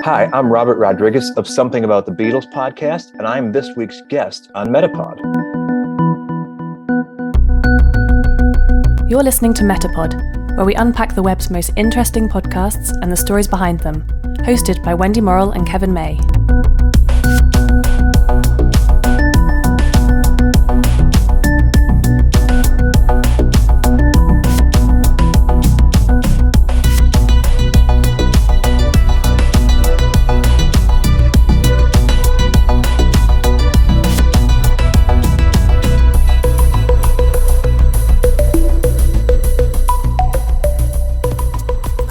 Hi, I'm Robert Rodriguez of Something About the Beatles podcast, and I'm this week's guest on MetaPod. You're listening to MetaPod, where we unpack the web's most interesting podcasts and the stories behind them, hosted by Wendy Morrill and Kevin May.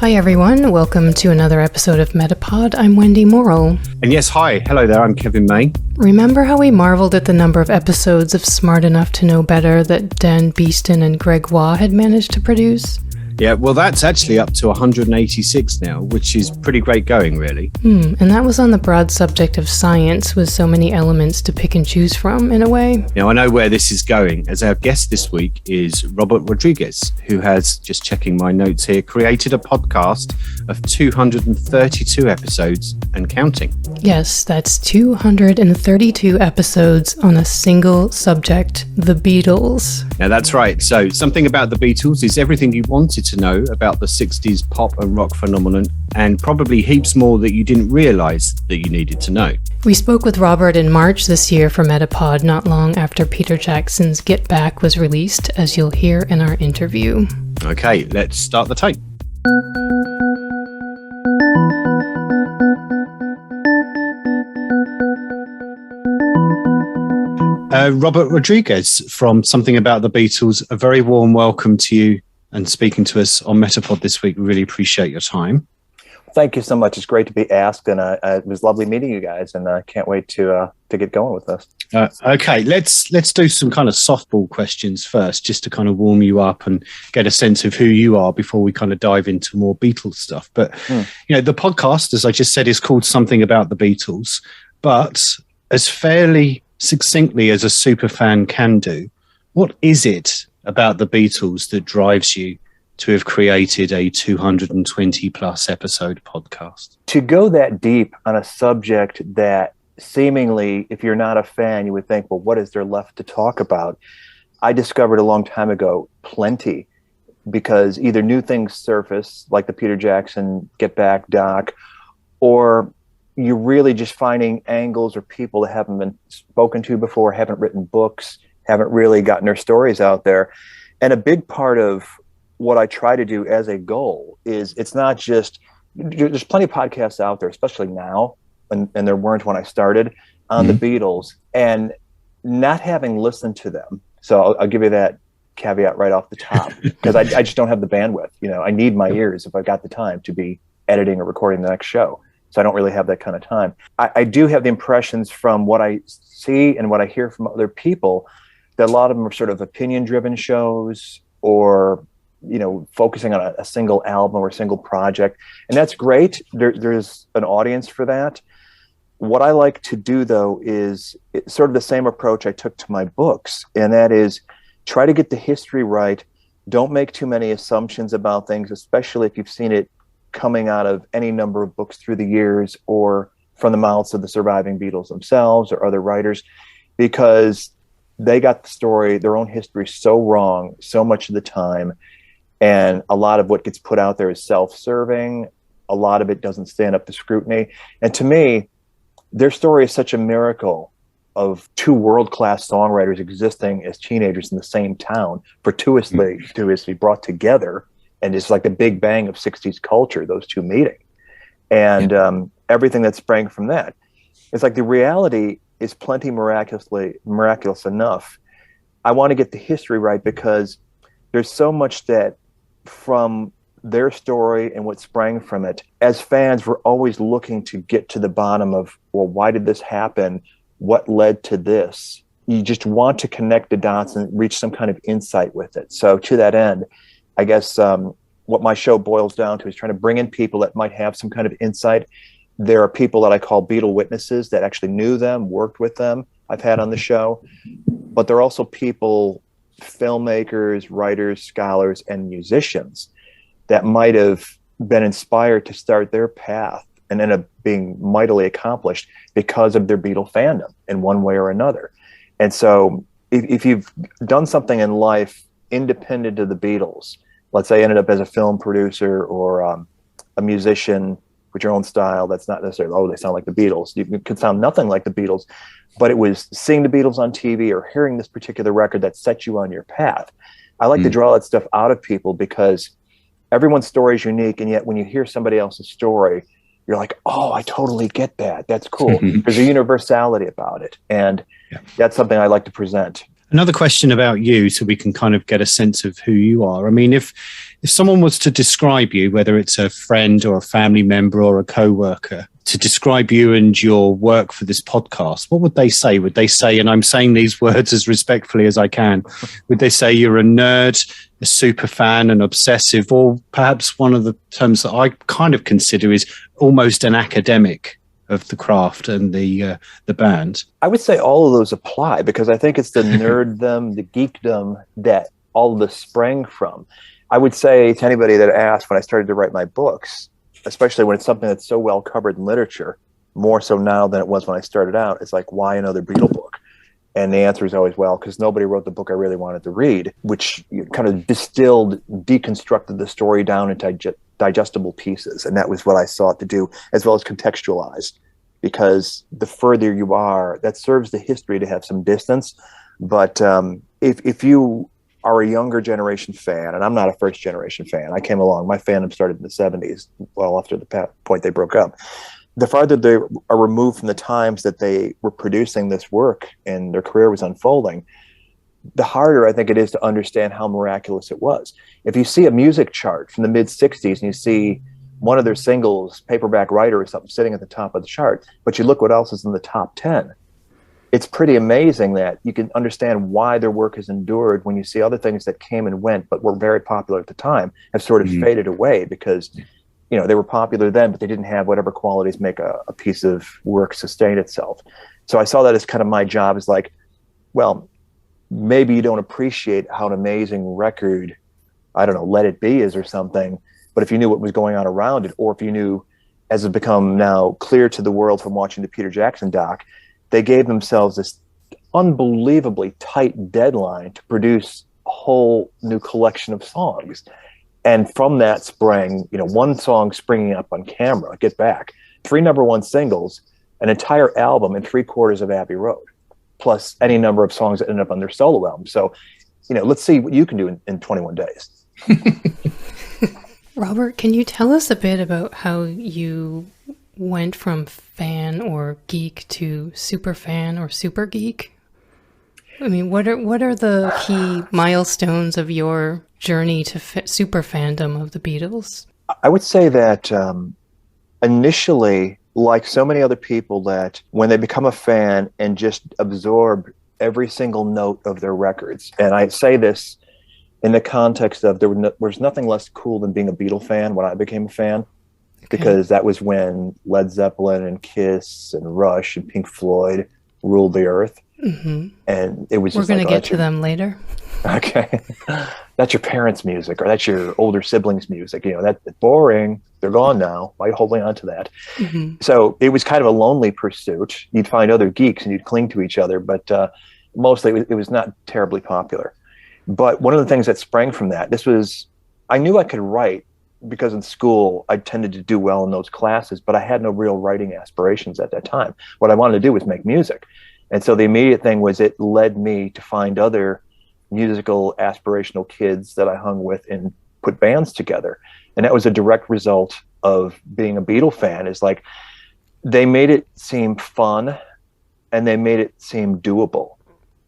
Hi everyone, welcome to another episode of MetaPod. I'm Wendy Morrill. And yes, hi, hello there, I'm Kevin May. Remember how we marveled at the number of episodes of Smart Enough to Know Better that Dan Beeston and Greg Waugh had managed to produce? Yeah, well that's actually up to 186 now, which is pretty great going, really. And that was on the broad subject of science, with so many elements to pick and choose from, in a way. Now I know where this is going, as our guest this week is Robert Rodriguez, who has, just checking my notes here, created a podcast of 232 episodes and counting. Yes, that's 232 episodes on a single subject, the Beatles. Now that's right, so Something About the Beatles is everything you wanted to know about the 60s pop and rock phenomenon, and probably heaps more that you didn't realise that you needed to know. We spoke with Robert in March this year for MetaPod, not long after Peter Jackson's Get Back was released, as you'll hear in our interview. Okay, let's start the tape. Robert Rodriguez from Something About the Beatles, a very warm welcome to you and speaking to us on MetaPod this week. We really appreciate your time. Thank you so much. It's great to be asked, and it was lovely meeting you guys, and I can't wait to get going with this. Okay, let's do some kind of softball questions first, just to kind of warm you up and get a sense of who you are before we kind of dive into more Beatles stuff. But, you know, the podcast, as I just said, is called Something About the Beatles, but as fairly succinctly as a super fan can do, what is it about the Beatles that drives you to have created a 220 plus episode podcast? To go that deep on a subject that seemingly, if you're not a fan, you would think, well, what is there left to talk about? I discovered a long time ago, plenty, because either new things surface, like the Peter Jackson Get Back doc, or you're really just finding angles or people that haven't been spoken to before, haven't written books, haven't really gotten their stories out there. And a big part of what I try to do as a goal is, it's not just, there's plenty of podcasts out there, especially now, and there weren't when I started, on the Beatles, and not having listened to them. So I'll give you that caveat right off the top, because I just don't have the bandwidth. You know, I need my ears if I've got the time to be editing or recording the next show. So I don't really have that kind of time. I do have the impressions from what I see and what I hear from other people that a lot of them are sort of opinion-driven shows, or, you know, focusing on a single album or a single project. And that's great. There's an audience for that. What I like to do, though, is sort of the same approach I took to my books, and that is try to get the history right. Don't make too many assumptions about things, especially if you've seen it coming out of any number of books through the years, or from the mouths of the surviving Beatles themselves or other writers, because they got the story, their own history, so wrong so much of the time. And a lot of what gets put out there is self-serving. A lot of it doesn't stand up to scrutiny. And to me, their story is such a miracle of two world-class songwriters existing as teenagers in the same town, fortuitously brought together. And it's like the big bang of 60s culture, those two meeting. And everything that sprang from that. It's like the reality is plenty miraculous enough. I want to get the history right, because there's so much that from their story and what sprang from it, as fans, we're always looking to get to the bottom of, well, why did this happen? What led to this? You just want to connect the dots and reach some kind of insight with it. So to that end, I guess what my show boils down to is trying to bring in people that might have some kind of insight. There are people that I call Beatle witnesses that actually knew them, worked with them, I've had on the show. But there are also people, filmmakers, writers, scholars, and musicians that might have been inspired to start their path and end up being mightily accomplished because of their Beatle fandom in one way or another. And so if you've done something in life independent of the Beatles, let's say ended up as a film producer or a musician with your own style, that's not necessarily, oh, they sound like the Beatles. You could sound nothing like the Beatles, but it was seeing the Beatles on TV or hearing this particular record that set you on your path. I like to draw that stuff out of people because everyone's story is unique. And yet when you hear somebody else's story, you're like, oh, I totally get that. That's cool. There's a universality about it. And that's something I like to present. Another question about you, so we can kind of get a sense of who you are. I mean, if someone was to describe you, whether it's a friend or a family member or a co-worker, to describe you and your work for this podcast, what would they say? Would they say, and I'm saying these words as respectfully as I can, would they say you're a nerd, a super fan, an obsessive, or perhaps one of the terms that I kind of consider is almost an academic of the craft and the band? I would say all of those apply because I think it's the nerddom, the geekdom that all of this sprang from. I would say to anybody that asked when I started to write my books, especially when it's something that's so well covered in literature, more so now than it was when I started out, it's like, why another Beatle book? And the answer is always, well, because nobody wrote the book I really wanted to read, which kind of deconstructed the story down into digestible pieces. And that was what I sought to do, as well as contextualize, because the further you are, that serves the history to have some distance. But if you are a younger generation fan, and I'm not a first generation fan, I came along, my fandom started in the 70s, well after the point they broke up. The farther they are removed from the times that they were producing this work and their career was unfolding, the harder I think it is to understand how miraculous it was. If you see a music chart from the mid-60s and you see one of their singles, Paperback Writer or something, sitting at the top of the chart, but you look what else is in the top 10, it's pretty amazing that you can understand why their work has endured when you see other things that came and went but were very popular at the time have sort of faded away because they were popular then, but they didn't have whatever qualities make a piece of work sustain itself. So I saw that as kind of my job, is like, well, maybe you don't appreciate how an amazing record, I don't know, Let It Be is or something, but if you knew what was going on around it, or if you knew, as has become now clear to the world from watching the Peter Jackson doc, they gave themselves this unbelievably tight deadline to produce a whole new collection of songs. And from that sprang, one song springing up on camera, Get Back, 3 #1 singles, an entire album, and 3/4 of Abbey Road, plus any number of songs that ended up on their solo album. So, let's see what you can do in 21 days. Robert, can you tell us a bit about how you went from fan or geek to super fan or super geek? I mean, what are the key milestones of your journey to super fandom of the Beatles? I would say that initially, like so many other people, that when they become a fan and just absorb every single note of their records, and I say this in the context of there was nothing less cool than being a Beatle fan when I became a fan, because that was when Led Zeppelin and Kiss and Rush and Pink Floyd ruled the earth. Mm-hmm. And it was just we're going to get to them later. Okay. That's your parents' music, or that's your older siblings' music. That's boring. They're gone now. Why are you holding on to that? Mm-hmm. So it was kind of a lonely pursuit. You'd find other geeks and you'd cling to each other, but mostly it was not terribly popular. But one of the things that sprang from that, I knew I could write because in school I tended to do well in those classes, but I had no real writing aspirations at that time. What I wanted to do was make music. And so the immediate thing was it led me to find other musical aspirational kids that I hung with and put bands together. And that was a direct result of being a Beatle fan. Is like, they made it seem fun and they made it seem doable.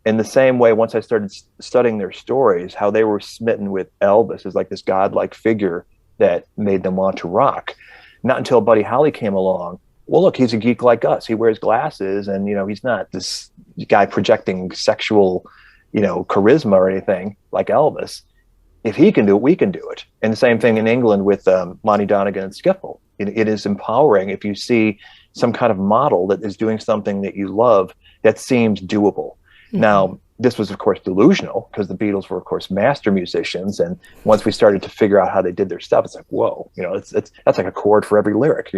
In the same way, once I started studying their stories, how they were smitten with Elvis as like this godlike figure that made them want to rock. Not until Buddy Holly came along. Well, look, he's a geek like us. He wears glasses and, he's not this guy projecting sexual, charisma or anything like Elvis. If he can do it, we can do it. And the same thing in England with Monty Donegan and Skiffle. It is empowering if you see some kind of model that is doing something that you love that seems doable. Mm-hmm. Now, this was, of course, delusional because the Beatles were, of course, master musicians. And once we started to figure out how they did their stuff, it's like, whoa, that's like a chord for every lyric,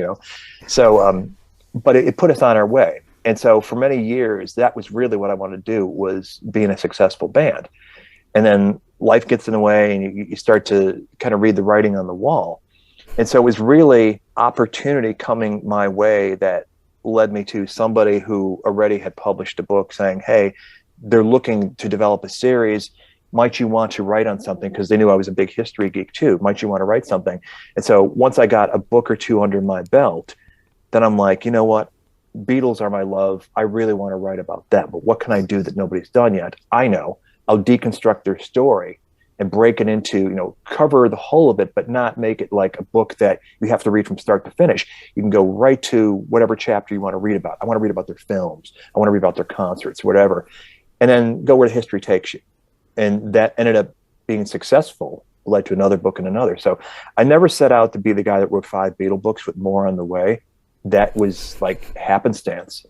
So, but it put us on our way. And so for many years, that was really what I wanted to do, was be in a successful band. And then life gets in the way, and you start to kind of read the writing on the wall. And so it was really opportunity coming my way that led me to somebody who already had published a book saying, hey, they're looking to develop a series. Might you want to write on something? Because they knew I was a big history geek too. Might you want to write something? And so once I got a book or two under my belt, then I'm like, you know what? Beatles are my love. I really want to write about that. But what can I do that nobody's done yet? I know. I'll deconstruct their story and break it into, cover the whole of it, but not make it like a book that you have to read from start to finish. You can go right to whatever chapter you want to read about. I want to read about their films. I want to read about their concerts, whatever. And then go where the history takes you. And that ended up being successful, led to another book and another. So I never set out to be the guy that wrote 5 Beatle books with more on the way. That was like happenstance.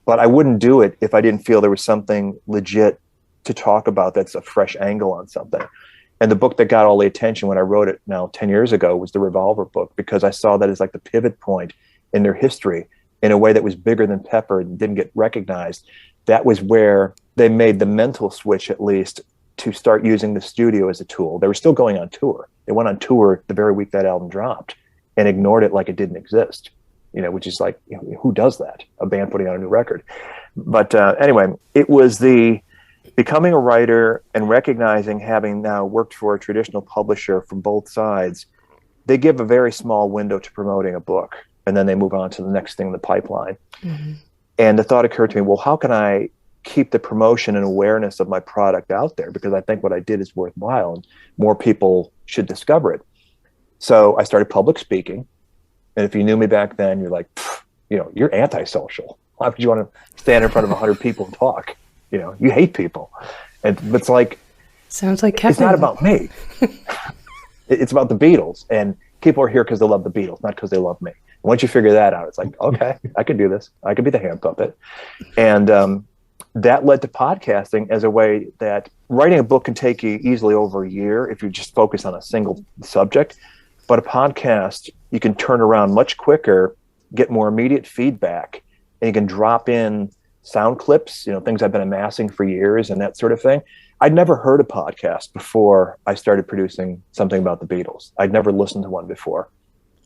But I wouldn't do it if I didn't feel there was something legit to talk about that's a fresh angle on something. And the book that got all the attention when I wrote it now 10 years ago was the Revolver book, because I saw that as like the pivot point in their history in a way that was bigger than Pepper and didn't get recognized. That was where they made the mental switch, at least, to start using the studio as a tool. They were still going on tour. They went on tour the very week that album dropped and ignored it like it didn't exist, which is like, who does that? A band putting out a new record. But anyway, it was the becoming a writer and recognizing, having now worked for a traditional publisher from both sides, they give a very small window to promoting a book, and then they move on to the next thing in the pipeline. Mm-hmm. And the thought occurred to me, well, how can I keep the promotion and awareness of my product out there? Because I think what I did is worthwhile and more people should discover it. So I started public speaking. And if you knew me back then, you're like, you're antisocial. Why would you want to stand in front of 100 people and talk? You hate people. And it's like, sounds like Kevin. It's not about me. It's about the Beatles. And people are here because they love the Beatles, not because they love me. Once you figure that out, it's like, okay, I could do this. I could be the hand puppet. And that led to podcasting as a way that writing a book can take you easily over a year if you just focus on a single subject. But a podcast, you can turn around much quicker, get more immediate feedback, and you can drop in sound clips, things I've been amassing for years and that sort of thing. I'd never heard a podcast before I started producing something about the Beatles. I'd never listened to one before.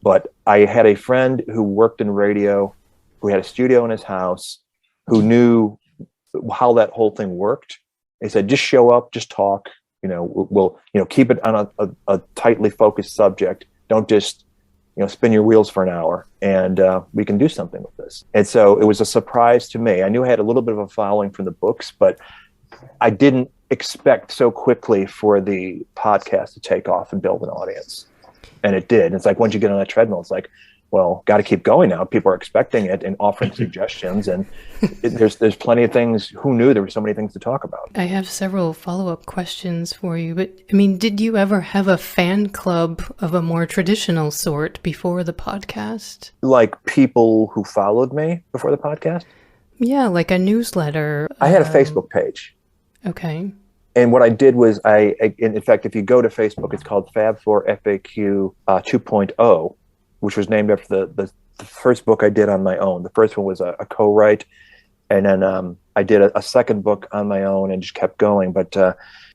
But I had a friend who worked in radio, who had a studio in his house, who knew how that whole thing worked. He said, just show up, just talk, we'll keep it on a tightly focused subject. Don't just, spin your wheels for an hour, and we can do something with this. And so it was a surprise to me. I knew I had a little bit of a following from the books, but I didn't expect so quickly for the podcast to take off and build an audience. And it did. And it's like, once you get on that treadmill, it's like, well, got to keep going now. People are expecting it and offering suggestions. And there's plenty of things. Who knew there were so many things to talk about? I have several follow-up questions for you. But, did you ever have a fan club of a more traditional sort before the podcast? Like people who followed me before the podcast? Yeah, like a newsletter. I had a Facebook page. Okay. And what I did was in fact, if you go to Facebook, it's called Fab Four FAQ 2.0. which was named after the first book I did on my own. The first one was a co-write, and then I did a second book on my own and just kept going. But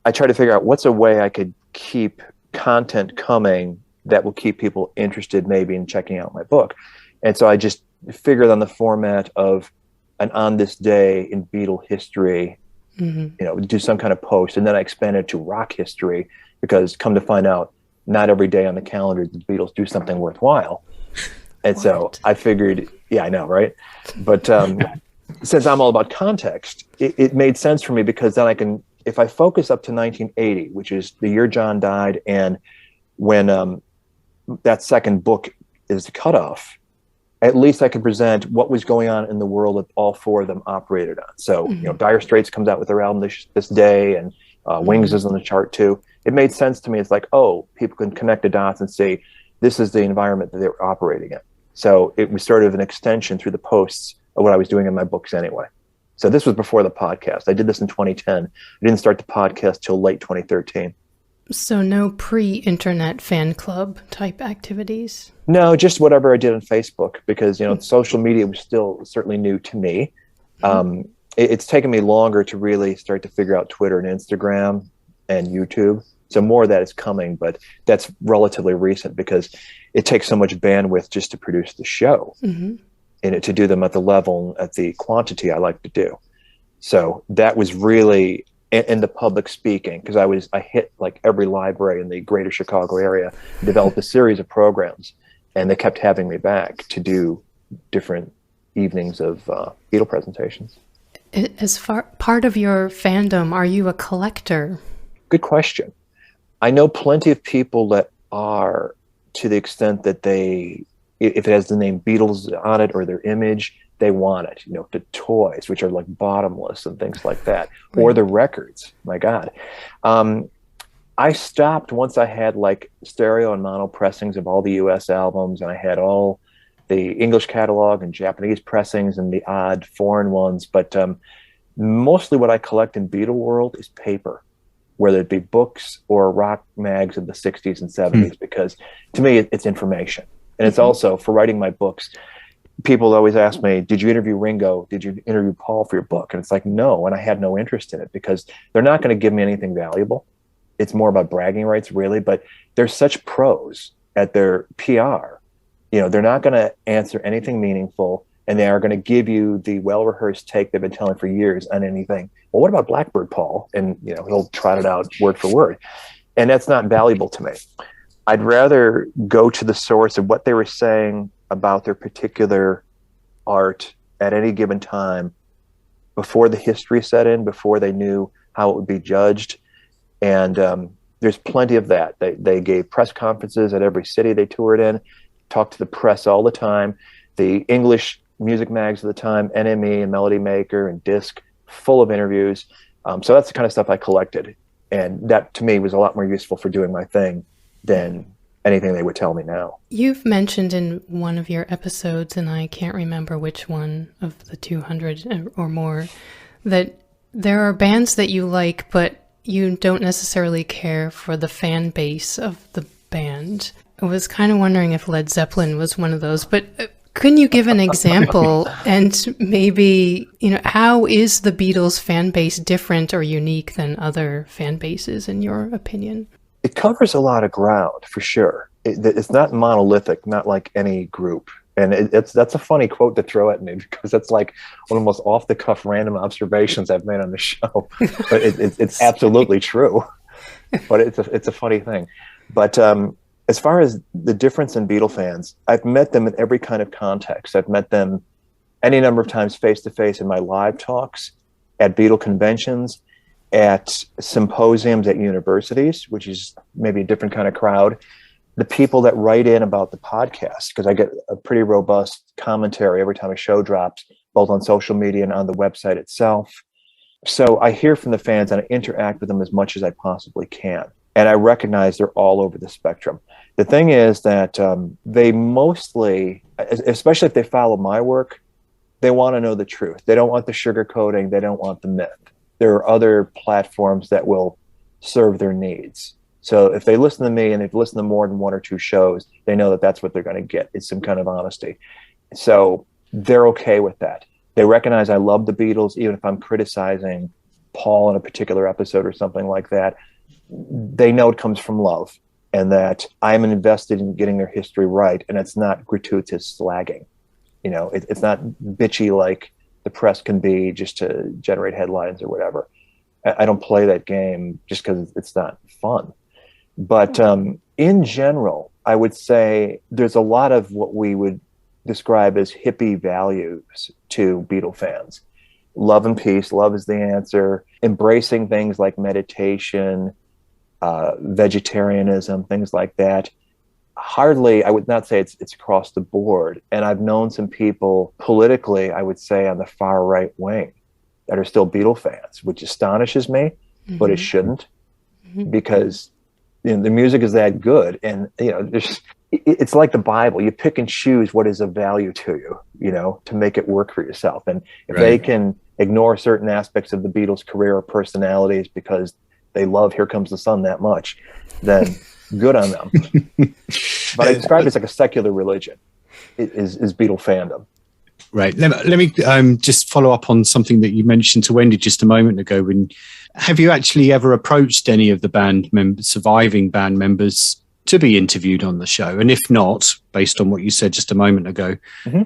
I tried to figure out what's a way I could keep content coming that will keep people interested maybe in checking out my book. And so I just figured on the format of an on this day in Beatle history, do some kind of post. And then I expanded to rock history, because come to find out, not every day on the calendar the Beatles do something worthwhile. And so I figured, yeah, I know, right? But since I'm all about context, it made sense for me, because then I can, if I focus up to 1980, which is the year John died, and when that second book is the cutoff, at least I can present what was going on in the world that all four of them operated on. So, Dire Straits comes out with their album this day, and Wings is on the chart too. It made sense to me. It's like, oh, people can connect the dots and say, this is the environment that they were operating in. So it was sort of an extension through the posts of what I was doing in my books anyway. So this was before the podcast. I did this in 2010. I didn't start the podcast till late 2013. So no pre-internet fan club type activities? No, just whatever I did on Facebook, because, social media was still certainly new to me. It's taken me longer to really start to figure out Twitter and Instagram and YouTube. So more of that is coming, but that's relatively recent because it takes so much bandwidth just to produce the show and to do them at the level, at the quantity I like to do. So that was really in the public speaking, because I hit like every library in the greater Chicago area, developed a series of programs, and they kept having me back to do different evenings of Beatle presentations. As part of your fandom, are you a collector? Good question. I know plenty of people that are, to the extent that if it has the name Beatles on it or their image, they want it. The toys, which are like bottomless and things like that, or the records. My God. I stopped once I had like stereo and mono pressings of all the US albums, and I had all the English catalog and Japanese pressings and the odd foreign ones. But mostly what I collect in Beatle world is paper, whether it be books or rock mags of the 60s and 70s, because to me, it's information. And it's also, for writing my books, people always ask me, did you interview Ringo? Did you interview Paul for your book? And it's like, no. And I had no interest in it because they're not going to give me anything valuable. It's more about bragging rights, really. But they're such pros at their PR. They're not going to answer anything meaningful, and they are going to give you the well-rehearsed take they've been telling for years on anything. Well, what about Blackbird, Paul? And, he'll trot it out word for word. And that's not valuable to me. I'd rather go to the source of what they were saying about their particular art at any given time before the history set in, before they knew how it would be judged. And there's plenty of that. They gave press conferences at every city they toured in, talked to the press all the time. The English music mags of the time, NME and Melody Maker and Disc, full of interviews. So that's the kind of stuff I collected. And that, to me, was a lot more useful for doing my thing than anything they would tell me now. You've mentioned in one of your episodes, and I can't remember which one of the 200 or more, that there are bands that you like, but you don't necessarily care for the fan base of the band. I was kind of wondering if Led Zeppelin was one of those, but couldn't you give an example? And maybe, how is the Beatles fan base different or unique than other fan bases, in your opinion? It covers a lot of ground, for sure. It's not monolithic, not like any group. And that's a funny quote to throw at me, because that's like one of the most off-the-cuff random observations I've made on the show. But it's absolutely true. But it's a funny thing. But as far as the difference in Beatle fans, I've met them in every kind of context. I've met them any number of times face-to-face in my live talks, at Beatle conventions, at symposiums at universities, which is maybe a different kind of crowd. The people that write in about the podcast, because I get a pretty robust commentary every time a show drops, both on social media and on the website itself. So I hear from the fans and I interact with them as much as I possibly can. And I recognize they're all over the spectrum. The thing is that they mostly, especially if they follow my work, they want to know the truth. They don't want the sugarcoating. They don't want the myth. There are other platforms that will serve their needs. So if they listen to me and they've listened to more than one or two shows, they know that that's what they're going to get. It's some kind of honesty. So they're okay with that. They recognize I love the Beatles, even if I'm criticizing Paul in a particular episode or something like that. They know it comes from love, and that I'm invested in getting their history right. And it's not gratuitous slagging. It's not bitchy like the press can be just to generate headlines or whatever. I don't play that game just because it's not fun. But in general, I would say there's a lot of what we would describe as hippie values to Beatle fans. Love and peace, love is the answer, embracing things like meditation, vegetarianism, things like that. Hardly, I would not say it's across the board. And I've known some people politically, I would say, on the far right wing that are still Beatle fans, which astonishes me, but it shouldn't, because the music is that good. And, it's like the Bible. You pick and choose what is of value to you, to make it work for yourself. And if ignore certain aspects of the Beatles' career or personalities because they love Here Comes the Sun that much, then good on them. But I describe it as like a secular religion, is Beatle fandom. Right. Let me just follow up on something that you mentioned to Wendy just a moment ago. Have you actually ever approached any of the surviving band members to be interviewed on the show? And if not, based on what you said just a moment ago,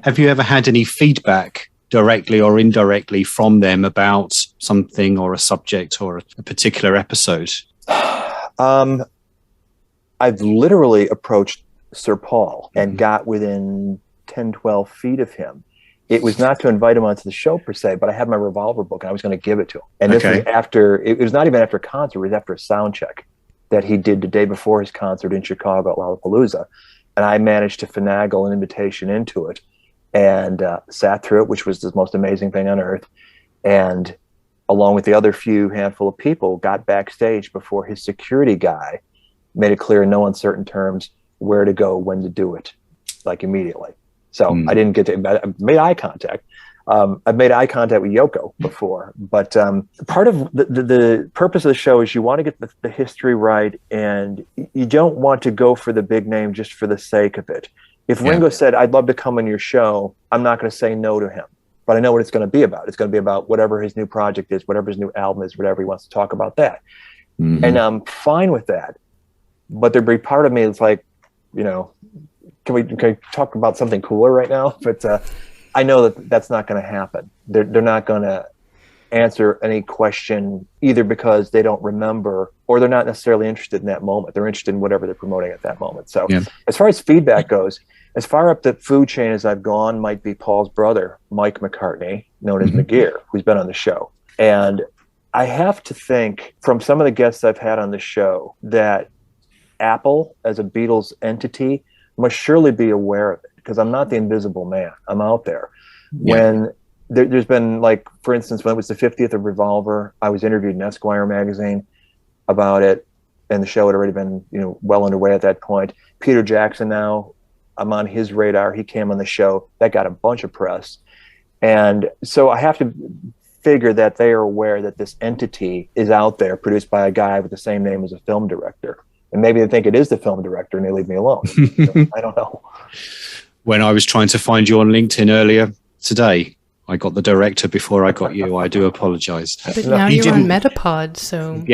have you ever had any feedback directly or indirectly from them about something or a subject or a particular episode? I've literally approached Sir Paul and got within 10, 12 feet of him. It was not to invite him onto the show per se, but I had my Revolver book and I was going to give it to him. And this was it was not even after a concert, it was after a sound check that he did the day before his concert in Chicago at Lollapalooza. And I managed to finagle an invitation into it and sat through it, which was the most amazing thing on earth. And along with the other handful of people, got backstage before his security guy made it clear in no uncertain terms where to go, when to do it, like immediately. So I didn't get to, I made eye contact. I've made eye contact with Yoko before, but part of the purpose of the show is you want to get the history right, and you don't want to go for the big name just for the sake of it. If Ringo said, I'd love to come on your show, I'm not going to say no to him, but I know what it's going to be about. It's going to be about whatever his new project is, whatever his new album is, whatever he wants to talk about that. And I'm fine with that. But there'd be part of me that's like, can we talk about something cooler right now? But I know that that's not going to happen. They're not going to answer any question either because they don't remember or they're not necessarily interested in that moment. They're interested in whatever they're promoting at that moment. So as far as feedback goes, as far up the food chain as I've gone might be Paul's brother, Mike McCartney, known as McGear, who's been on the show. And I have to think from some of the guests I've had on the show that Apple as a Beatles entity must surely be aware of it, because I'm not the invisible man. I'm out there. When there's been, like, for instance, when it was the 50th of Revolver, I was interviewed in Esquire magazine about it, and the show had already been, well underway at that point. Peter Jackson now, I'm on his radar. He came on the show. That got a bunch of press. And so I have to figure that they are aware that this entity is out there, produced by a guy with the same name as a film director. And maybe they think it is the film director and they leave me alone. I don't know. When I was trying to find you on LinkedIn earlier today, I got the director before I got you. I do apologize. But now you're on MetaPod, so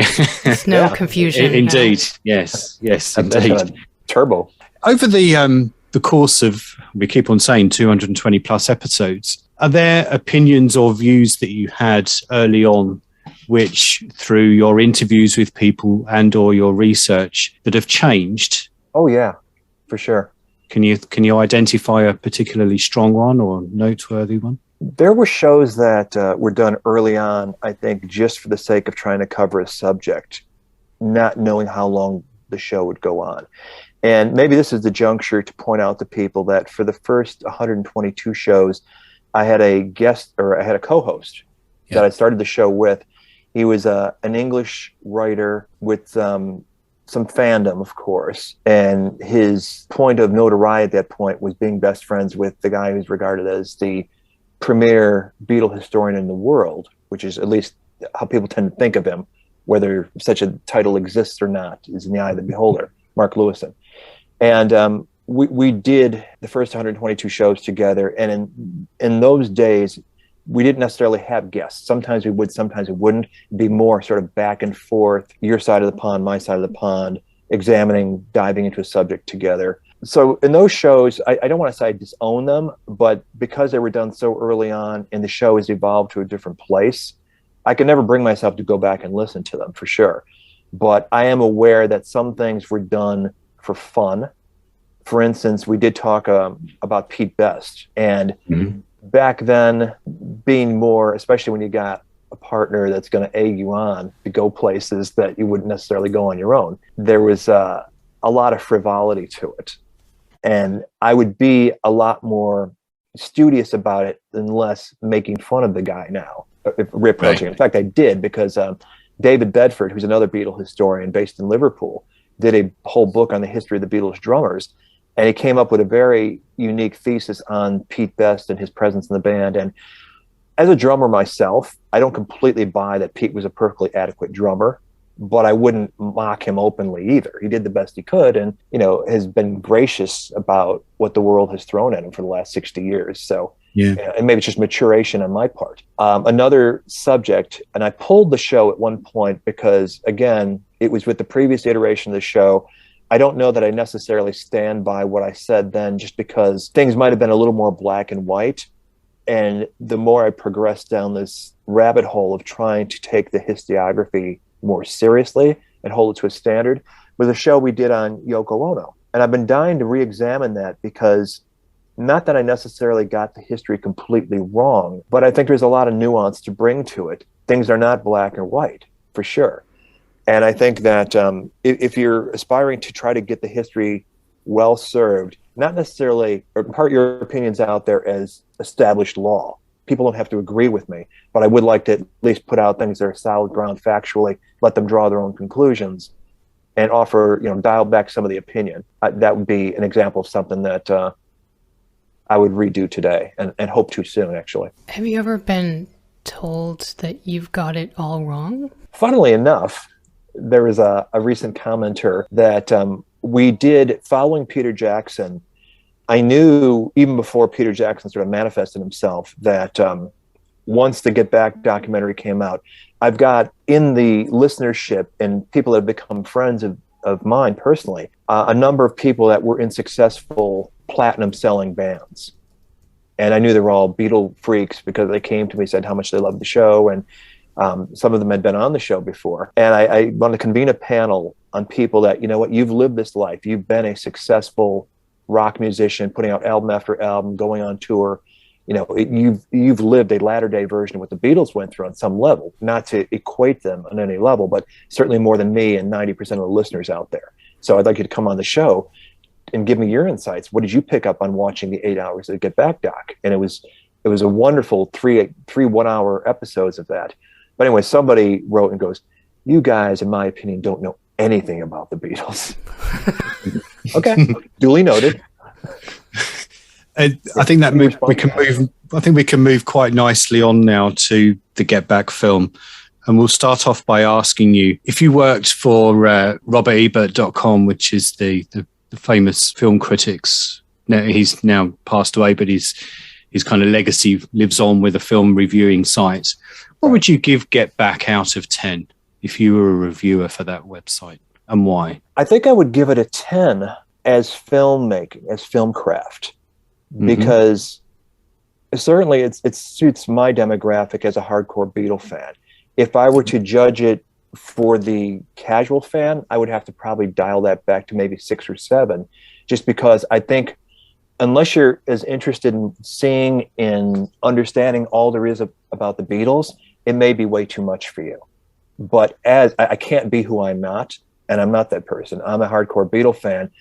there's no confusion. Indeed. Yes, indeed. Turbo. Over the course of, we keep on saying 220 plus episodes, are there opinions or views that you had early on which through your interviews with people and or your research that have changed? Oh yeah, for sure. Can you identify a particularly strong one or noteworthy one? There were shows that were done early on, I think, just for the sake of trying to cover a subject, not knowing how long the show would go on. And maybe this is the juncture to point out to people that for the first 122 shows, I had a guest, or I had a co-host that I started the show with. He was an English writer with some fandom, of course, and his point of notoriety at that point was being best friends with the guy who's regarded as the premier Beatle historian in the world, which is at least how people tend to think of him, whether such a title exists or not is in the eye of the beholder, Mark Lewison. And we did the first 122 shows together, and in those days, we didn't necessarily have guests. Sometimes we would, sometimes we wouldn't. It'd be more sort of back and forth, your side of the pond, my side of the pond, examining, diving into a subject together. So in those shows, I don't want to say I disown them, but because they were done so early on and the show has evolved to a different place, I could never bring myself to go back and listen to them for sure. But I am aware that some things were done for fun. For instance, we did talk about Pete Best, and back then, being more, especially when you got a partner that's going to egg you on to go places that you wouldn't necessarily go on your own, there was a lot of frivolity to it. And I would be a lot more studious about it than less making fun of the guy now, reproaching. In fact, I did, because David Bedford, who's another Beatle historian based in Liverpool, did a whole book on the history of the Beatles drummers. And he came up with a very unique thesis on Pete Best and his presence in the band. And as a drummer myself, I don't completely buy that Pete was a perfectly adequate drummer, but I wouldn't mock him openly either. He did the best he could, and has been gracious about what the world has thrown at him for the last 60 years. So, and maybe it's just maturation on my part. Another subject, and I pulled the show at one point because, again, it was with the previous iteration of the show. I don't know that I necessarily stand by what I said then, just because things might have been a little more black and white. And the more I progressed down this rabbit hole of trying to take the historiography more seriously and hold it to a standard, was a show we did on Yoko Ono. And I've been dying to re-examine that, because not that I necessarily got the history completely wrong, but I think there's a lot of nuance to bring to it. Things are not black and white, for sure. And I think that if you're aspiring to try to get the history well served, not necessarily impart your opinions out there as established law. People don't have to agree with me, but I would like to at least put out things that are solid ground factually, let them draw their own conclusions, and offer, dial back some of the opinion. That would be an example of something that I would redo today and hope to soon, actually. Have you ever been told that you've got it all wrong? Funnily enough, there was a recent commenter that we did following Peter Jackson. I knew even before Peter Jackson sort of manifested himself that once the Get Back documentary came out, I've got in the listenership and people that have become friends of mine personally, a number of people that were in successful platinum selling bands. And I knew they were all Beatle freaks because they came to me and said how much they loved the show. And some of them had been on the show before. And I wanted to convene a panel on people that, you've lived this life. You've been a successful rock musician, putting out album after album, going on tour. You've lived a latter day version of what the Beatles went through on some level, not to equate them on any level, but certainly more than me and 90% of the listeners out there. So I'd like you to come on the show and give me your insights. What did you pick up on watching the 8 hours of the Get Back doc? And it was a wonderful three 1-hour episodes of that. But anyway, somebody wrote and goes, "You guys, in my opinion, don't know anything about the Beatles." Okay, duly noted. I think that we can move. I think we can move quite nicely on now to the Get Back film, and we'll start off by asking you if you worked for RobertEbert.com, which is the famous film critics. Now, he's now passed away, but his kind of legacy lives on with a film reviewing site. What would you give Get Back out of 10 if you were a reviewer for that website, and why? I think I would give it a 10 as filmmaking, as film craft, because certainly it suits my demographic as a hardcore Beatle fan. If I were to judge it for the casual fan, I would have to probably dial that back to maybe 6 or 7, just because I think unless you're as interested in seeing and understanding all there is about the Beatles, it may be way too much for you. But as I can't be who I'm not, and I'm not that person. I'm a hardcore Beatle fan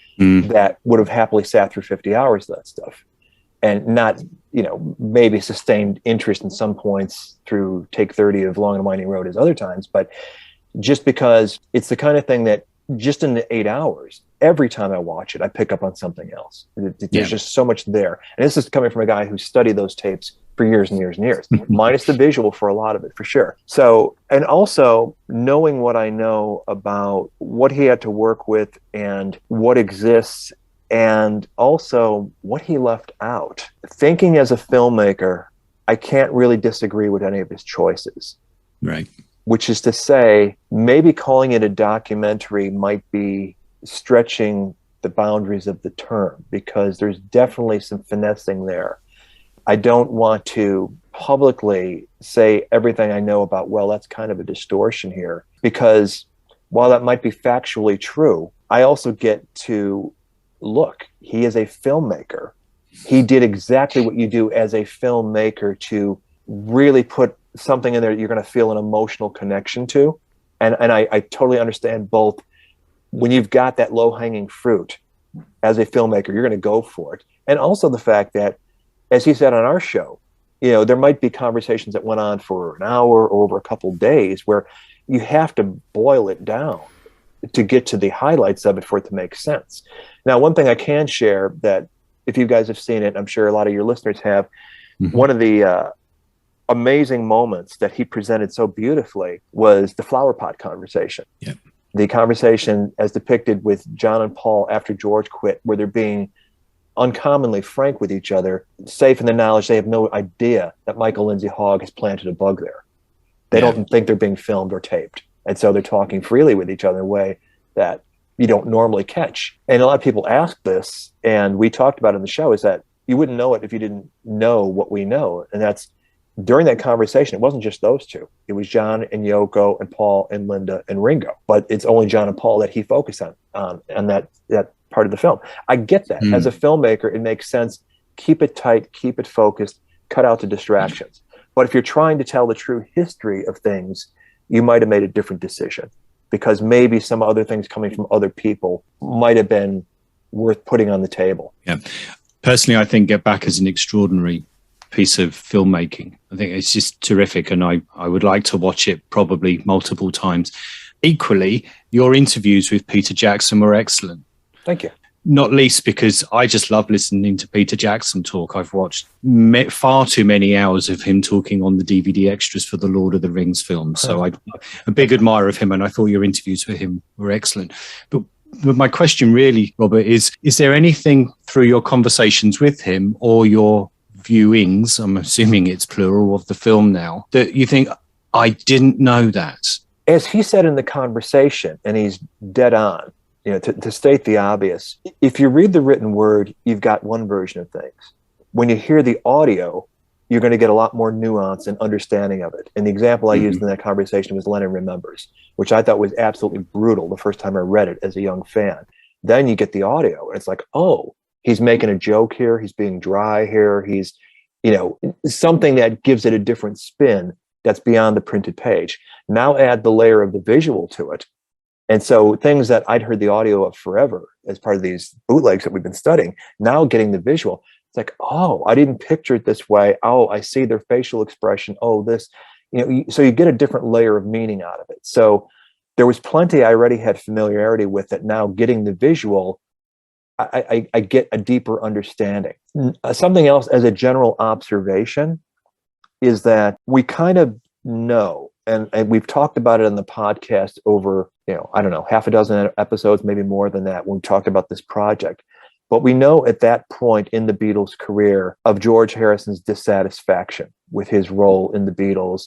that would have happily sat through 50 hours of that stuff and not, maybe sustained interest in some points through take 30 of Long and Winding Road as other times. But just because it's the kind of thing that just in the 8 hours, every time I watch it, I pick up on something else. There's just so much there. And this is coming from a guy who studied those tapes for years and years and years, minus the visual for a lot of it, for sure. So, and also knowing what I know about what he had to work with and what exists, and also what he left out. Thinking as a filmmaker, I can't really disagree with any of his choices. Right. Which is to say, maybe calling it a documentary might be stretching the boundaries of the term, because there's definitely some finessing there. I don't want to publicly say everything I know about, well, that's kind of a distortion here, because while that might be factually true, I also get to look, he is a filmmaker. He did exactly what you do as a filmmaker to really put something in there that you're going to feel an emotional connection to. And I totally understand both. When you've got that low-hanging fruit as a filmmaker, you're going to go for it. And also the fact that, as he said on our show, there might be conversations that went on for an hour or over a couple of days where you have to boil it down to get to the highlights of it for it to make sense. Now, one thing I can share that if you guys have seen it, I'm sure a lot of your listeners have, one of the amazing moments that he presented so beautifully was the flower pot conversation. Yeah. The conversation as depicted with John and Paul after George quit, where they're being uncommonly frank with each other, safe in the knowledge they have no idea that Michael Lindsay Hogg has planted a bug there. They don't think they're being filmed or taped. And so they're talking freely with each other in a way that you don't normally catch. And a lot of people ask this, and we talked about it in the show, is that you wouldn't know it if you didn't know what we know. And that's during that conversation, it wasn't just those two. It was John and Yoko and Paul and Linda and Ringo. But it's only John and Paul that he focused on that part of the film. I get that. As a filmmaker, it makes sense. Keep it tight, keep it focused, cut out the distractions. But if you're trying to tell the true history of things, you might have made a different decision, because maybe some other things coming from other people might have been worth putting on the table. Yeah. Personally, I think Get Back is an extraordinary piece of filmmaking. I think it's just terrific, and I would like to watch it probably multiple times. Equally, your interviews with Peter Jackson were excellent. Thank you. Not least because I just love listening to Peter Jackson talk. I've watched far too many hours of him talking on the DVD extras for the Lord of the Rings films. So I'm a big admirer of him, and I thought your interviews with him were excellent. But my question really, Robert, is there anything through your conversations with him or your viewings, I'm assuming it's plural, of the film now, that you think, I didn't know that? As he said in the conversation, and he's dead on, to state the obvious, if you read the written word, you've got one version of things. When you hear the audio, you're going to get a lot more nuance and understanding of it. And the example I used in that conversation was Lennon Remembers, which I thought was absolutely brutal the first time I read it as a young fan. Then you get the audio, and it's like, oh, he's making a joke here. He's being dry here. He's, something that gives it a different spin that's beyond the printed page. Now add the layer of the visual to it. And so things that I'd heard the audio of forever as part of these bootlegs that we've been studying, now getting the visual, it's like, oh, I didn't picture it this way. Oh, I see their facial expression. Oh, this, so you get a different layer of meaning out of it. So there was plenty I already had familiarity with that. Now getting the visual, I get a deeper understanding. Something else as a general observation is that we kind of know, and we've talked about it in the podcast over, I don't know, half a dozen episodes, maybe more than that, when we talked about this project. But we know at that point in the Beatles' career of George Harrison's dissatisfaction with his role in the Beatles.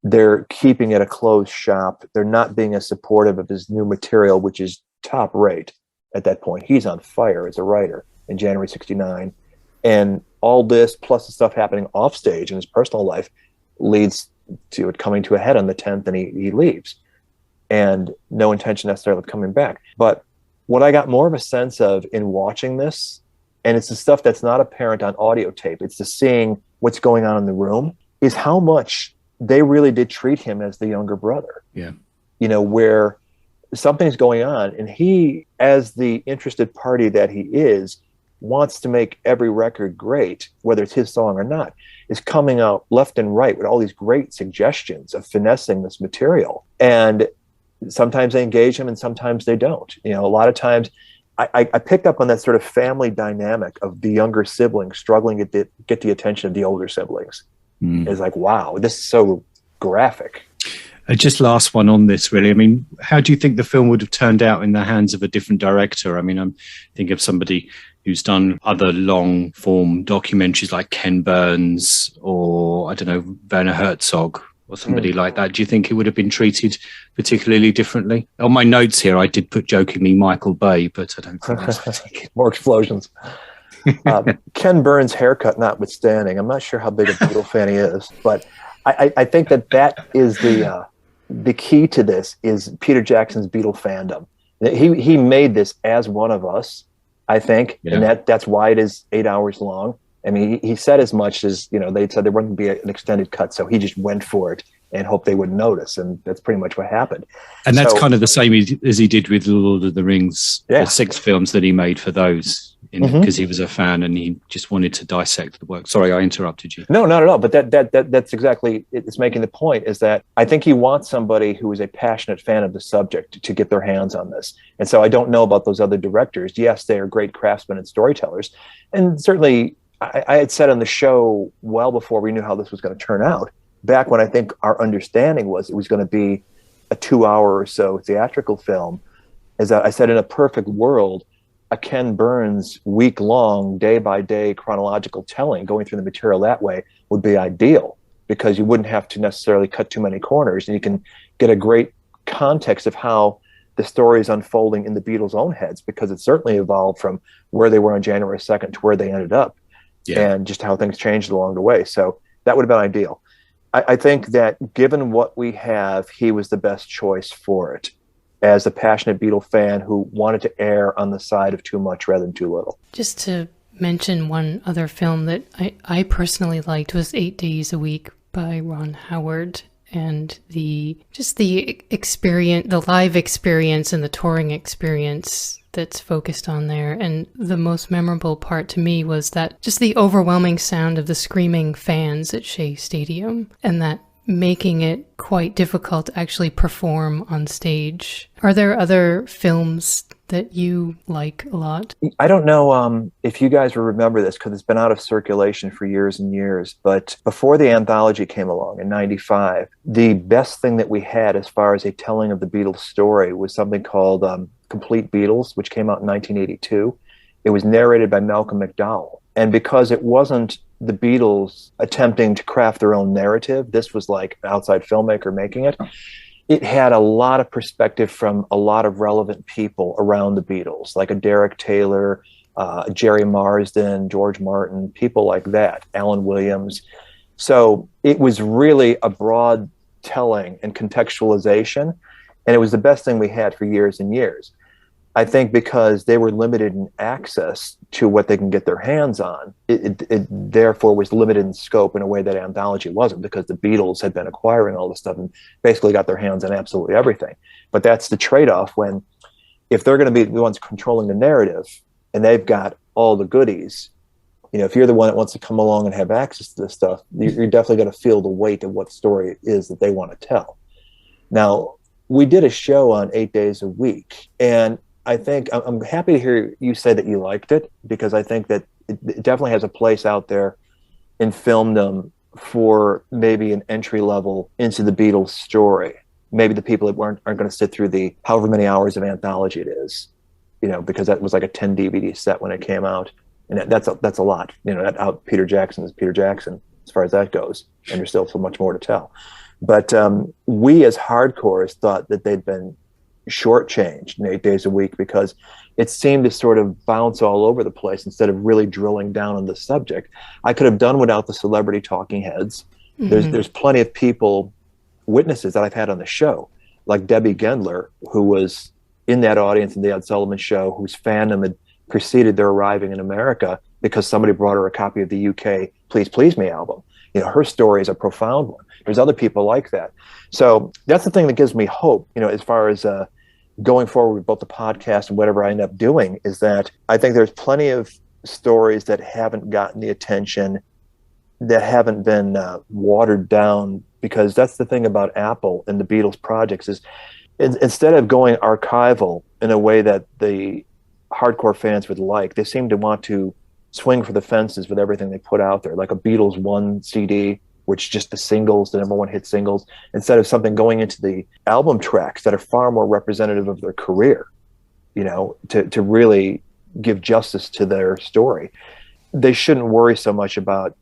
They're keeping it a closed shop. They're not being as supportive of his new material, which is top rate at that point. He's on fire as a writer in January 1969. And all this, plus the stuff happening off stage in his personal life, leads to it coming to a head on the 10th, and he leaves. And no intention necessarily of coming back. But what I got more of a sense of in watching this, and it's the stuff that's not apparent on audio tape, it's the seeing what's going on in the room, is how much they really did treat him as the younger brother. Yeah. Where something's going on, and he, as the interested party that he is, wants to make every record great, whether it's his song or not, is coming out left and right with all these great suggestions of finessing this material. And sometimes they engage him and sometimes they don't. A lot of times I picked up on that sort of family dynamic of the younger siblings struggling to get the attention of the older siblings. It's like, wow, this is so graphic. Just last one on this, really. I mean, how do you think the film would have turned out in the hands of a different director? I mean, I'm thinking of somebody who's done other long form documentaries like Ken Burns or, I don't know, Werner Herzog or somebody like that. Do you think it would have been treated particularly differently? On my notes here, I did put jokingly Michael Bay, but I don't think that's particularly. More explosions. Ken Burns' haircut notwithstanding, I'm not sure how big a Beatle fan he is, but I think that is the key to this is Peter Jackson's Beatle fandom. He made this as one of us, I think, and that's why it is 8 hours long. I mean, he said as much as, they said there wouldn't be an extended cut, so he just went for it and hoped they wouldn't notice, and that's pretty much what happened. And that's kind of the same as he did with Lord of the Rings, the 6 films that he made for those, because he was a fan and he just wanted to dissect the work. Sorry, I interrupted you. No, not at all. But that's exactly, it's making the point, is that I think he wants somebody who is a passionate fan of the subject to get their hands on this. And so I don't know about those other directors. Yes, they are great craftsmen and storytellers. And certainly I had said on the show well before we knew how this was going to turn out, back when I think our understanding was it was going to be a 2-hour or so theatrical film, is that I said in a perfect world, a Ken Burns week-long, day-by-day chronological telling, going through the material that way would be ideal, because you wouldn't have to necessarily cut too many corners, and you can get a great context of how the story is unfolding in the Beatles' own heads, because it certainly evolved from where they were on January 2nd to where they ended up, and just how things changed along the way. So that would have been ideal. I think that given what we have, he was the best choice for it, as a passionate Beatle fan who wanted to err on the side of too much rather than too little. Just to mention one other film that I personally liked was 8 Days a Week by Ron Howard. And the experience, the live experience and the touring experience that's focused on there. And the most memorable part to me was that just the overwhelming sound of the screaming fans at Shea Stadium, and that making it quite difficult to actually perform on stage. Are there other films that you like a lot? I don't know if you guys will remember this, because it's been out of circulation for years and years, but before the anthology came along in 95, the best thing that we had as far as a telling of the Beatles story was something called Complete Beatles, which came out in 1982. It was narrated by Malcolm McDowell. And because it wasn't the Beatles attempting to craft their own narrative, this was like an outside filmmaker making it. It had a lot of perspective from a lot of relevant people around the Beatles, like a Derek Taylor, Jerry Marsden, George Martin, people like that, Alan Williams. So it was really a broad telling and contextualization, and it was the best thing we had for years and years. I think because they were limited in access to what they can get their hands on, it therefore was limited in scope in a way that anthology wasn't, because the Beatles had been acquiring all this stuff and basically got their hands on absolutely everything. But that's the trade-off, when if they're going to be the ones controlling the narrative and they've got all the goodies, you know, if you're the one that wants to come along and have access to this stuff, you're definitely going to feel the weight of what story it is that they want to tell. Now, we did a show on 8 Days a Week, and I think I'm happy to hear you say that you liked it, because I think that it definitely has a place out there in filmdom for maybe an entry level into the Beatles story. Maybe the people that aren't going to sit through the however many hours of anthology it is, you know, because that was like a 10 DVD set when it came out, and that's a lot. You know, out Peter Jackson is Peter Jackson as far as that goes, and there's still so much more to tell. But we as hardcores thought that they'd been shortchanged in 8 Days a Week, because it seemed to sort of bounce all over the place instead of really drilling down on the subject. I could have done without the celebrity talking heads. Mm-hmm. There's plenty of people, witnesses that I've had on the show, like Debbie Gendler, who was in that audience in the Ed Sullivan Show, whose fandom had preceded their arriving in America because somebody brought her a copy of the UK Please Please Me album. You know, her story is a profound one. There's other people like that. So that's the thing that gives me hope, you know, as far as going forward with both the podcast and whatever I end up doing, is that I think there's plenty of stories that haven't gotten the attention, that haven't been watered down, because that's the thing about Apple and the Beatles projects is instead of going archival in a way that the hardcore fans would like, they seem to want to swing for the fences with everything they put out there, like a Beatles 1 CD, which just the singles, the number one hit singles, instead of something going into the album tracks that are far more representative of their career, you know, to really give justice to their story. They shouldn't worry so much about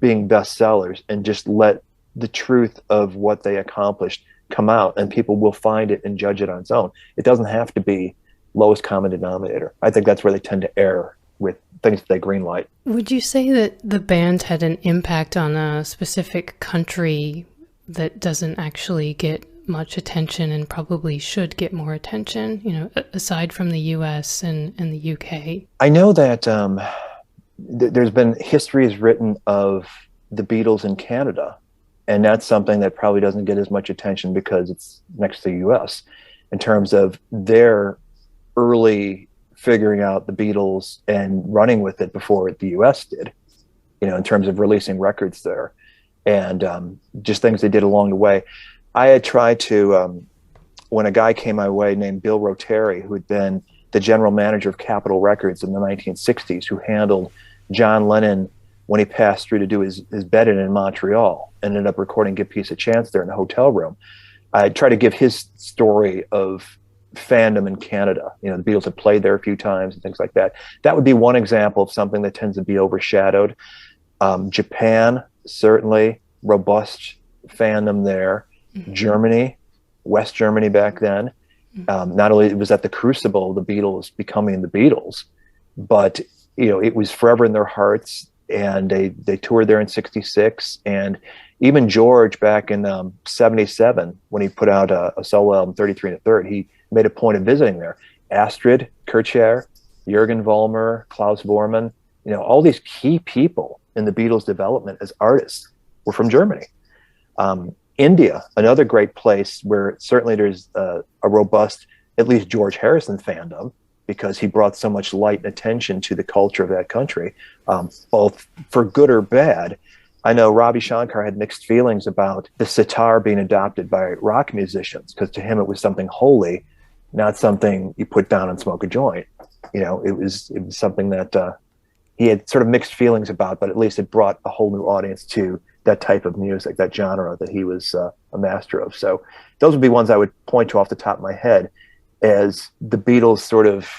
being bestsellers and just let the truth of what they accomplished come out, and people will find it and judge it on its own. It doesn't have to be lowest common denominator. I think that's where they tend to err with things that they greenlight. Would you say that the band had an impact on a specific country that doesn't actually get much attention and probably should get more attention, you know, aside from the US and the UK? I know that there's been histories written of the Beatles in Canada, and that's something that probably doesn't get as much attention because it's next to the US in terms of their early figuring out the Beatles and running with it before the US did, you know, in terms of releasing records there and just things they did along the way. I had tried to, when a guy came my way named Bill Rotary, who had been the general manager of Capitol Records in the 1960s, who handled John Lennon when he passed through to do his bed-in in Montreal, ended up recording Give Peace a Chance there in the hotel room. I try to give his story of fandom in Canada. The Beatles have played there a few times and things like that. That would be one example of something that tends to be overshadowed. Japan, certainly, robust fandom there. Mm-hmm. Germany, West Germany back then. Not only it was at the crucible of the Beatles becoming the Beatles, but it was forever in their hearts. And they toured there in '66, and even George back in '77 when he put out a solo album 33 1/3, he made a point of visiting there. Astrid Kirchherr, Jürgen Vollmer, Klaus Bormann, all these key people in the Beatles' development as artists were from Germany. India, another great place where certainly there's a robust, at least George Harrison fandom, because he brought so much light and attention to the culture of that country, both for good or bad. I know Ravi Shankar had mixed feelings about the sitar being adopted by rock musicians, because to him it was something holy, not something you put down and smoke a joint. It was something that he had sort of mixed feelings about, but at least it brought a whole new audience to that type of music, that genre that he was a master of. So those would be ones I would point to off the top of my head as the Beatles sort of,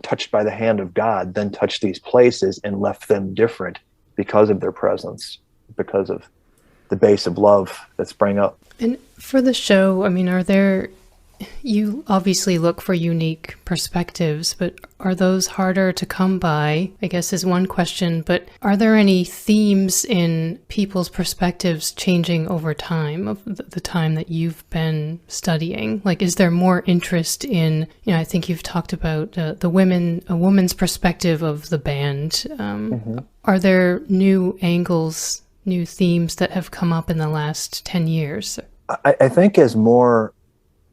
touched by the hand of God, then touched these places and left them different because of their presence, because of the base of love that sprang up. And for the show, you obviously look for unique perspectives, but are those harder to come by, I guess is one question, but are there any themes in people's perspectives changing over time, of the time that you've been studying? Like, is there more interest in, I think you've talked about a woman's perspective of the band. Mm-hmm. Are there new angles, new themes that have come up in the last 10 years? I think as more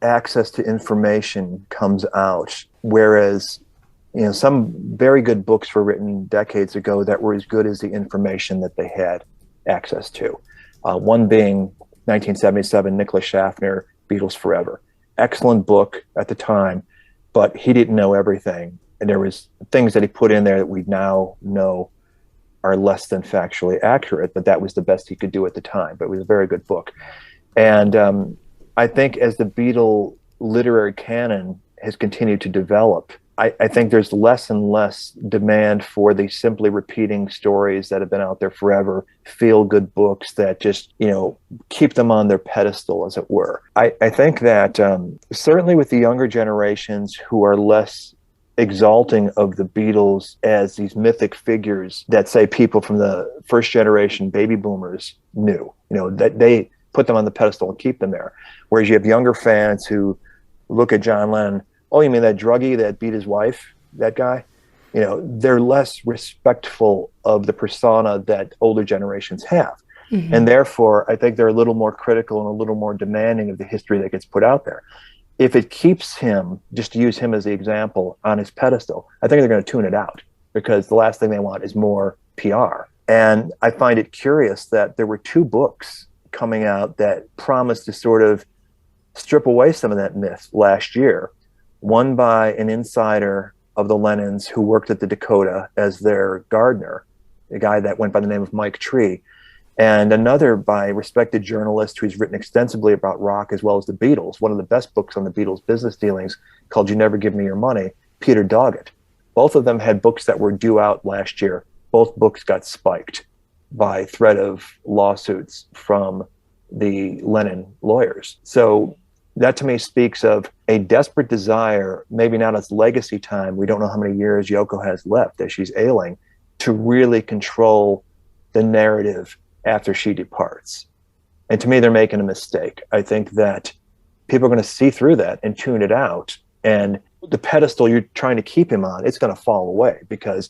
access to information comes out, whereas some very good books were written decades ago that were as good as the information that they had access to. One being 1977, Nicholas Schaffner, Beatles Forever. Excellent book at the time, but he didn't know everything, and there was things that he put in there that we now know are less than factually accurate, but that was the best he could do at the time. But it was a very good book. And I think as the Beatle literary canon has continued to develop, I think there's less and less demand for the simply repeating stories that have been out there forever, feel-good books that just, keep them on their pedestal, as it were. I think that certainly with the younger generations who are less exalting of the Beatles as these mythic figures that, say, people from the first generation baby boomers knew, that they put them on the pedestal and keep them there. Whereas you have younger fans who look at John Lennon, oh, you mean that druggie that beat his wife, that guy? They're less respectful of the persona that older generations have. Mm-hmm. And therefore, I think they're a little more critical and a little more demanding of the history that gets put out there. If it keeps him, just to use him as the example, on his pedestal, I think they're going to tune it out, because the last thing they want is more PR. And I find it curious that there were two books coming out that promised to sort of strip away some of that myth last year. One by an insider of the Lennons who worked at the Dakota as their gardener, a guy that went by the name of Mike Tree, and another by a respected journalist who's written extensively about rock as well as the Beatles, one of the best books on the Beatles' business dealings, called You Never Give Me Your Money, Peter Doggett. Both of them had books that were due out last year. Both books got spiked by threat of lawsuits from the Lennon lawyers. So that to me speaks of a desperate desire, maybe not as legacy time, we don't know how many years Yoko has left as she's ailing, to really control the narrative after she departs. And to me, they're making a mistake. I think that people are going to see through that and tune it out. And the pedestal you're trying to keep him on, it's going to fall away, because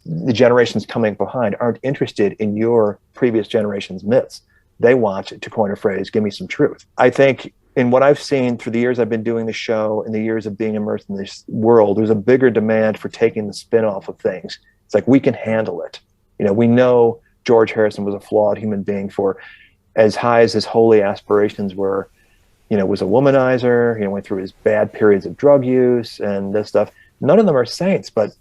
the generations coming behind aren't interested in your previous generation's myths. They want, to coin a phrase, give me some truth. I think in what I've seen through the years I've been doing the show and the years of being immersed in this world, there's a bigger demand for taking the spin off of things. It's like, we can handle it. We know George Harrison was a flawed human being, for as high as his holy aspirations were, was a womanizer, went through his bad periods of drug use and this stuff. None of them are saints, but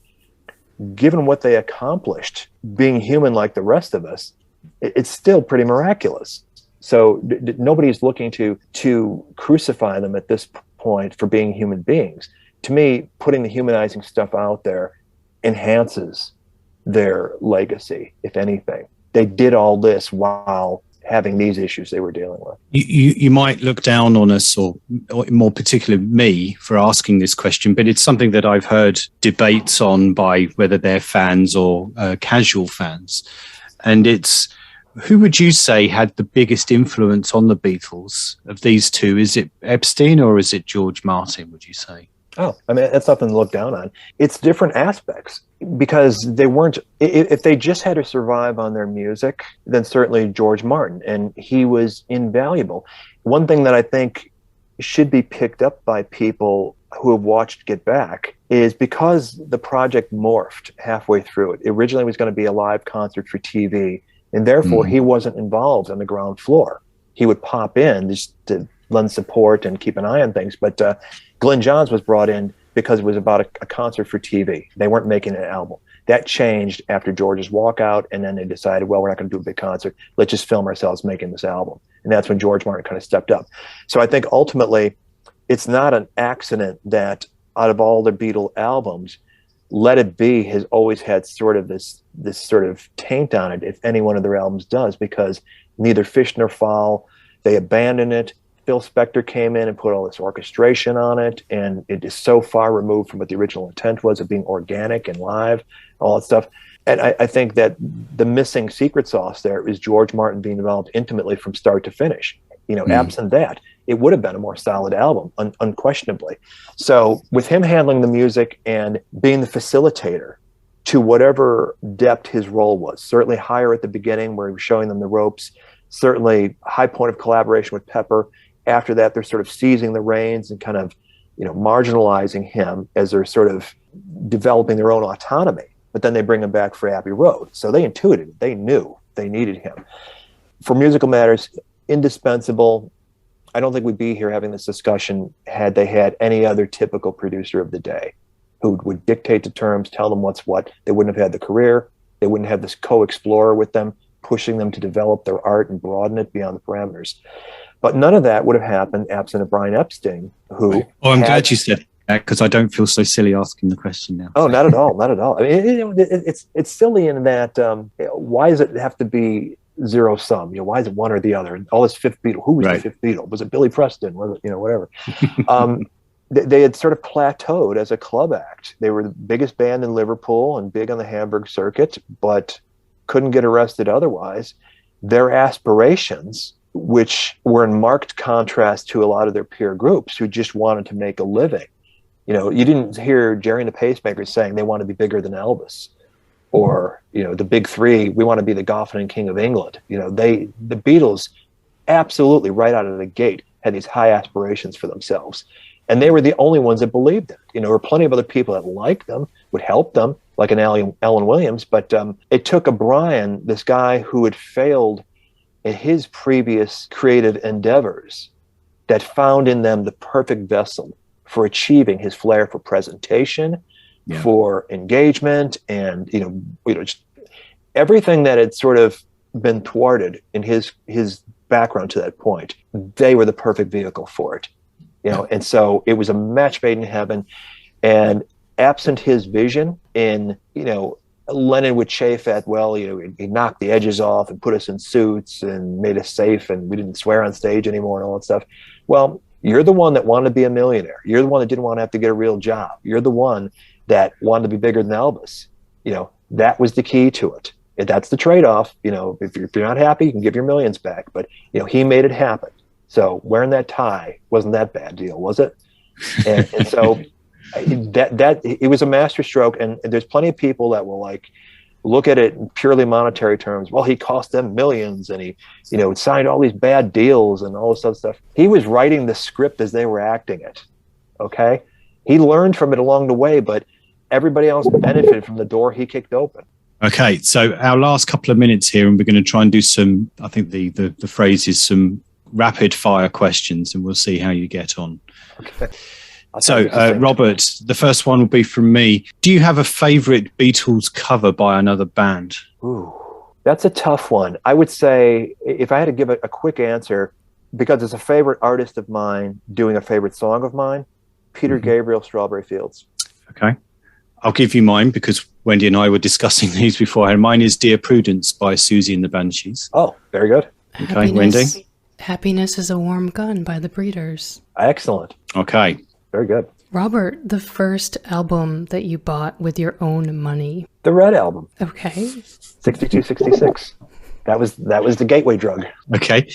given what they accomplished, being human like the rest of us, it's still pretty miraculous. So nobody's looking to crucify them at this point for being human beings. To me, putting the humanizing stuff out there enhances their legacy, if anything. They did all this while having these issues they were dealing with. You might look down on us, or more particularly me, for asking this question, but it's something that I've heard debates on by whether they're fans or casual fans. And it's, who would you say had the biggest influence on the Beatles of these two? Is it Epstein or is it George Martin, would you say? Oh, I mean, that's nothing to look down on. It's different aspects, because they weren't, if they just had to survive on their music, then certainly George Martin, and he was invaluable. One thing that I think should be picked up by people who have watched Get Back is because the project morphed halfway through it. Originally it was going to be a live concert for TV, and therefore he wasn't involved on the ground floor. He would pop in just to lend support and keep an eye on things, but Glenn Johns was brought in because it was about a concert for TV. They weren't making an album. That changed after George's walkout, and then they decided, well, we're not going to do a big concert. Let's just film ourselves making this album. And that's when George Martin kind of stepped up. So I think ultimately it's not an accident that out of all the Beatle albums, Let It Be has always had sort of this sort of taint on it, if any one of their albums does, because neither fish nor fowl, they abandoned it. Phil Spector came in and put all this orchestration on it, and it is so far removed from what the original intent was of being organic and live, all that stuff. And I think that the missing secret sauce there is George Martin being involved intimately from start to finish. Absent that, it would have been a more solid album, unquestionably. So with him handling the music and being the facilitator to whatever depth his role was, certainly higher at the beginning where he was showing them the ropes, certainly high point of collaboration with Pepper. After that, they're sort of seizing the reins and kind of, marginalizing him as they're sort of developing their own autonomy. But then they bring him back for Abbey Road. So they intuited it. They knew they needed him. For musical matters, indispensable. I don't think we'd be here having this discussion had they had any other typical producer of the day who would dictate the terms, tell them what's what. They wouldn't have had the career. They wouldn't have this co-explorer with them, pushing them to develop their art and broaden it beyond the parameters. But none of that would have happened absent of Brian Epstein, who... Oh, I'm glad you said that, because I don't feel so silly asking the question now. Oh, not at all, not at all. I mean, it's silly in that, why does it have to be zero sum? Why is it one or the other? All this fifth Beatle, who was the fifth Beatle? Was it Billy Preston? Was it, whatever. They had sort of plateaued as a club act. They were the biggest band in Liverpool and big on the Hamburg circuit, but couldn't get arrested otherwise. Their aspirations, which were in marked contrast to a lot of their peer groups who just wanted to make a living. You didn't hear Jerry and the Pacemakers saying they want to be bigger than Elvis, or, the big three, we want to be the Goffin and King of England. The Beatles absolutely right out of the gate had these high aspirations for themselves. And they were the only ones that believed it. There were plenty of other people that liked them, would help them, like an Alan Williams. But it took a Brian, this guy who had failed in his previous creative endeavors, that found in them the perfect vessel for achieving his flair for presentation, for engagement, and just everything that had sort of been thwarted in his background to that point. They were the perfect vehicle for it, and so it was a match made in heaven. And absent his vision in, Lennon would chafe at, he knocked the edges off and put us in suits and made us safe, and we didn't swear on stage anymore and all that stuff. Well, you're the one that wanted to be a millionaire. You're the one that didn't want to have to get a real job. You're the one that wanted to be bigger than Elvis. That was the key to it. That's the trade-off. If you're not happy, you can give your millions back. But, he made it happen. So wearing that tie wasn't that bad deal, was it? And so that it was a masterstroke. And there's plenty of people that will look at it in purely monetary terms. Well, he cost them millions, and he, signed all these bad deals and all this other stuff. He was writing the script as they were acting it. Okay. He learned from it along the way, but everybody else benefited from the door he kicked open. Okay, so our last couple of minutes here, and we're going to try and do some, I think the phrase is some rapid fire questions, and we'll see how you get on. Okay. So, Robert, the first one will be from me. Do you have a favorite Beatles cover by another band? Ooh, that's a tough one. I would say, if I had to give a quick answer, because it's a favorite artist of mine doing a favorite song of mine, Peter Gabriel, Strawberry Fields. Okay. I'll give you mine because Wendy and I were discussing these beforehand. Mine is Dear Prudence by Susie and the Banshees. Oh, very good. Okay, Wendy? Happiness is a Warm Gun by the Breeders. Excellent. Okay. Very good. Robert, the first album that you bought with your own money. The Red Album. Okay. 62, 66. That was the gateway drug. Okay.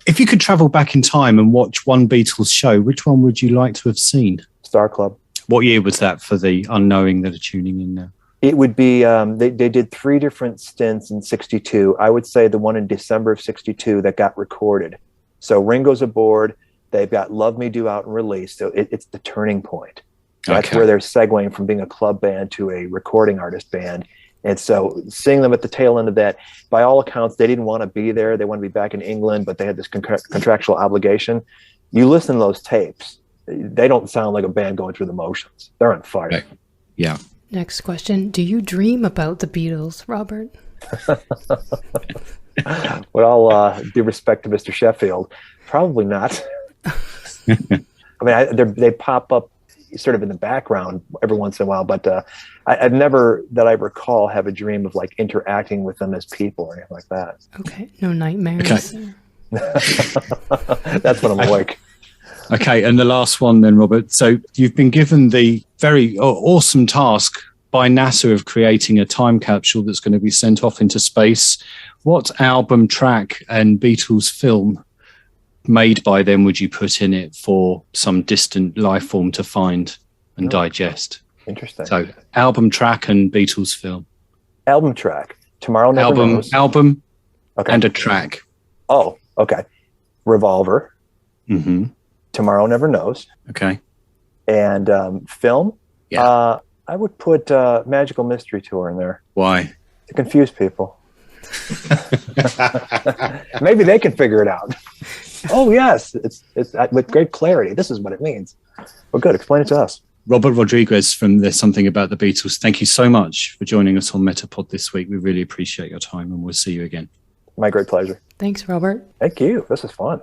If you could travel back in time and watch one Beatles show, which one would you like to have seen? Star Club. What year was that for the unknowing that are tuning in now? It would be, they did 3 different stints in 62. I would say the one in December of 62 that got recorded. So Ringo's aboard. They've got Love Me Do out and release. So it's the turning point. That's where they're segueing from being a club band to a recording artist band. And so seeing them at the tail end of that, by all accounts, they didn't want to be there. They want to be back in England, but they had this contractual obligation. You listen to those tapes, they don't sound like a band going through the motions. They're on fire. Right. Yeah. Next question. Do you dream about the Beatles, Robert? With all due respect to Mr. Sheffield, probably not. I mean, they pop up sort of in the background every once in a while, but I've never, that I recall, have a dream of like interacting with them as people or anything like that. Okay. No nightmares. Okay. That's what I'm like. Okay, and the last one then, Robert. So you've been given the very awesome task by NASA of creating a time capsule that's going to be sent off into space. What album, track, and Beatles film made by them would you put in it for some distant life form to find and digest? Interesting. So album, track, and Beatles film. Album track. Tomorrow Never Knows. Album, okay. And a track. Oh, okay. Revolver. Mm-hmm. Tomorrow Never Knows. Okay. And film. Yeah. I would put Magical Mystery Tour in there. Why? To confuse people. Maybe they can figure it out. Oh yes, it's with great clarity. This is what it means. Well, good. Explain it to us. Robert Rodriguez from There's Something About the Beatles. Thank you so much for joining us on MetaPod this week. We really appreciate your time, and we'll see you again. My great pleasure. Thanks, Robert. Thank you. This is fun.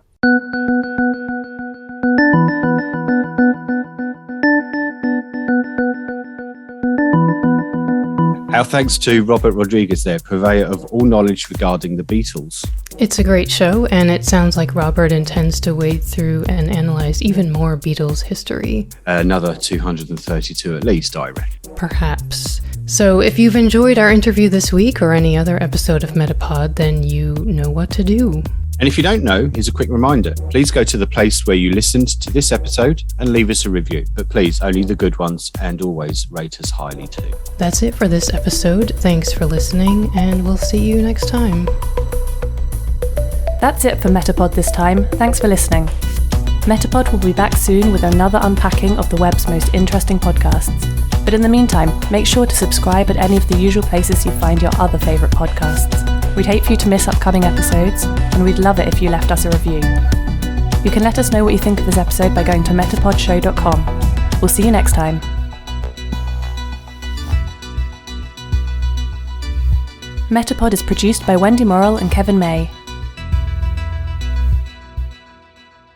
Our thanks to Robert Rodriguez there, purveyor of all knowledge regarding the Beatles. It's a great show, and it sounds like Robert intends to wade through and analyze even more Beatles history. Another 232 at least, I reckon. Perhaps. So if you've enjoyed our interview this week or any other episode of MetaPod, then you know what to do. And if you don't know, here's a quick reminder. Please go to the place where you listened to this episode and leave us a review. But please, only the good ones, and always rate us highly too. That's it for this episode. Thanks for listening, and we'll see you next time. That's it for MetaPod this time. Thanks for listening. MetaPod will be back soon with another unpacking of the web's most interesting podcasts. But in the meantime, make sure to subscribe at any of the usual places you find your other favourite podcasts. We'd hate for you to miss upcoming episodes, and we'd love it if you left us a review. You can let us know what you think of this episode by going to metapodshow.com. We'll see you next time. MetaPod is produced by Wendy Morrill and Kevin May.